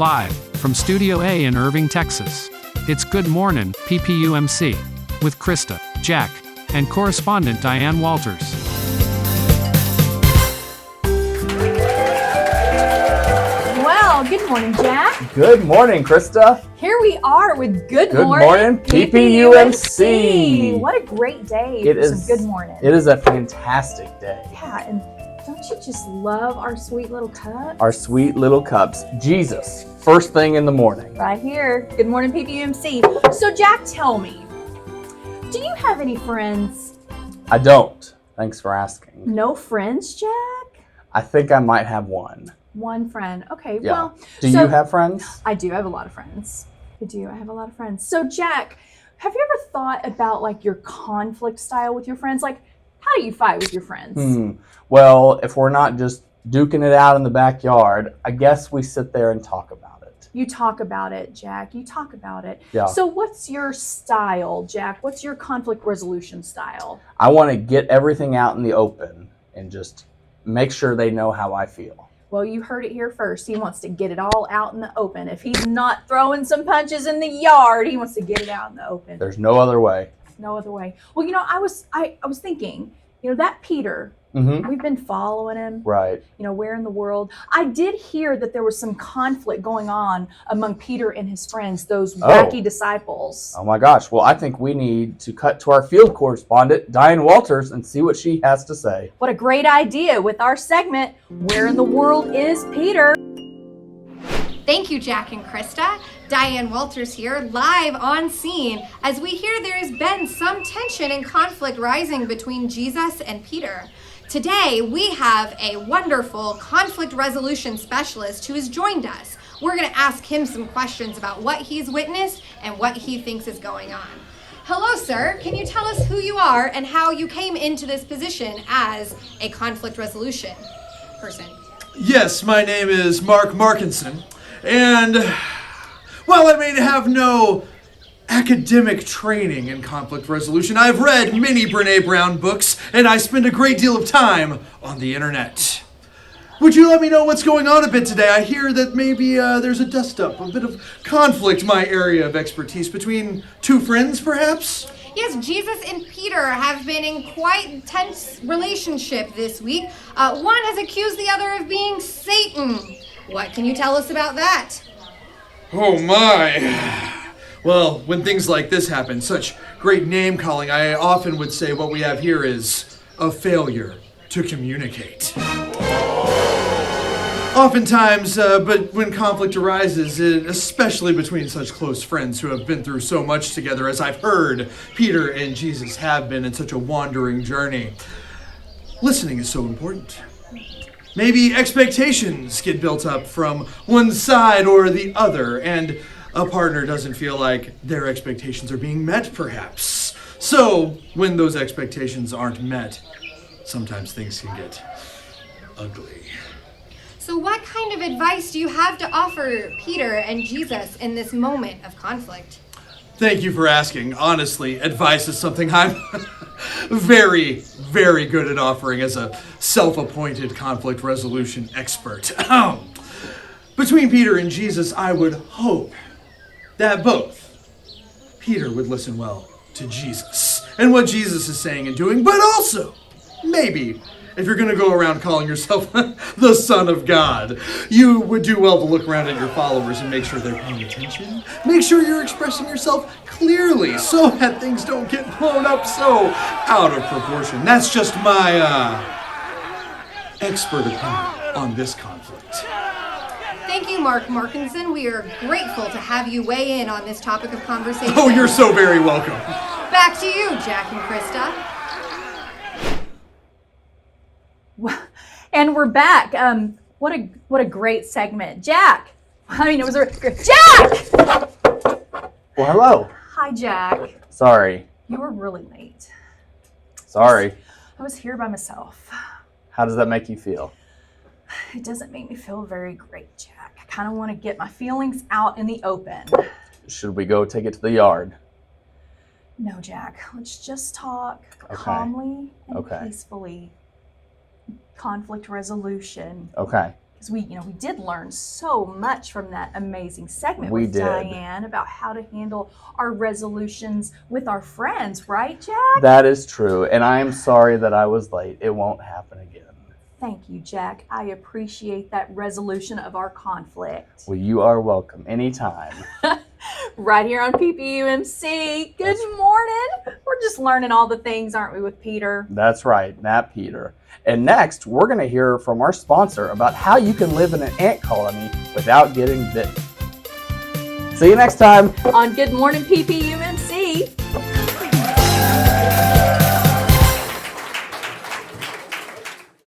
live from Studio A in Irving, Texas. It's Good Mornin', PPUMC, with Krista, Jack, and correspondent Diane Walters. Well, good morning, Jack. Good morning, Krista. Here we are with Good Morning, PPUMC. What a great day It for is. some Good Morning. It is a fantastic day. Yeah, and don't you just love our sweet little cup? Our sweet little cups. Jesus, first thing in the morning. Right here. Good morning, PPUMC. So, Jack, tell me, do you have any friends? I don't. Thanks for asking. No friends, Jack? I think I might have one. One friend. Okay, Yeah. well. Do you have friends? I do. I have a lot of friends. I have a lot of friends. So, Jack, have you ever thought about like your conflict style with your friends? Like, how do you fight with your friends? Well, if we're not just duking it out in the backyard, I guess we sit there and talk about it. You talk about it, Jack. You talk about it. Yeah. So what's your style, Jack? What's your conflict resolution style? I want to get everything out in the open and just make sure they know how I feel. Well, you heard it here first. He wants to get it all out in the open. If he's not throwing some punches in the yard, he wants to get it out in the open. There's no other way. No other way. Well, I was thinking, that Peter, we've been following him. Right. Where in the world? I did hear that there was some conflict going on among Peter and his friends, those wacky disciples. Oh my gosh. Well, I think we need to cut to our field correspondent, Diane Walters, and see what she has to say. What a great idea with our segment, Where in the World is Peter? Thank you, Jack and Krista. Diane Walters here, live on scene, as we hear there has been some tension and conflict rising between Jesus and Peter. Today, we have a wonderful conflict resolution specialist who has joined us. We're going to ask him some questions about what he's witnessed and what he thinks is going on. Hello, sir. Can you tell us who you are and how you came into this position as a conflict resolution person? Yes, my name is Mark Markinson, and while I may have no academic training in conflict resolution, I've read many Brené Brown books, and I spend a great deal of time on the internet. Would you let me know what's going on a bit today? I hear that maybe there's a dust-up, a bit of conflict, my area of expertise, between two friends, perhaps? Yes, Jesus and Peter have been in quite tense relationship this week. One has accused the other of being Satan. What can you tell us about that? Oh my. Well, when things like this happen, such great name-calling, I often would say what we have here is a failure to communicate. Oftentimes, but when conflict arises, especially between such close friends who have been through so much together, as I've heard Peter and Jesus have been in such a wandering journey, listening is so important. Maybe expectations get built up from one side or the other, and a partner doesn't feel like their expectations are being met, perhaps. So, when those expectations aren't met, sometimes things can get ugly. So what kind of advice do you have to offer Peter and Jesus in this moment of conflict? Thank you for asking. Honestly, advice is something I'm very, very good at offering as a self-appointed conflict resolution expert. Between Peter and Jesus, I would hope that both Peter would listen well to Jesus and what Jesus is saying and doing, but also, maybe, if you're going to go around calling yourself the Son of God, you would do well to look around at your followers and make sure they're paying attention. Make sure you're expressing yourself clearly so that things don't get blown up so out of proportion. That's just my expert opinion on this conflict. Thank you, Mark Markinson. We are grateful to have you weigh in on this topic of conversation. Oh, you're so very welcome. Back to you, Jack and Krista. And we're back. What a great segment, Jack. It was Jack. Well, hello. Hi, Jack. Sorry. You were really late. Sorry. I was here by myself. How does that make you feel? It doesn't make me feel very great, Jack. I kind of want to get my feelings out in the open. Should we go take it to the yard? No, Jack. Let's just talk calmly and Okay. peacefully. Conflict resolution. Okay. because we did learn so much from that amazing segment We with did. Diane about how to handle our resolutions with our friends, right, Jack? That is true, and I am sorry that I was late. It won't happen again. Thank you, Jack. I appreciate that resolution of our conflict. Well, you are welcome anytime. Right here on PPUMC. Good morning. We're just learning all the things, aren't we, with Peter? That's right, Nat Peter. And next, we're going to hear from our sponsor about how you can live in an ant colony without getting bitten. See you next time. On Good Morning PPUMC.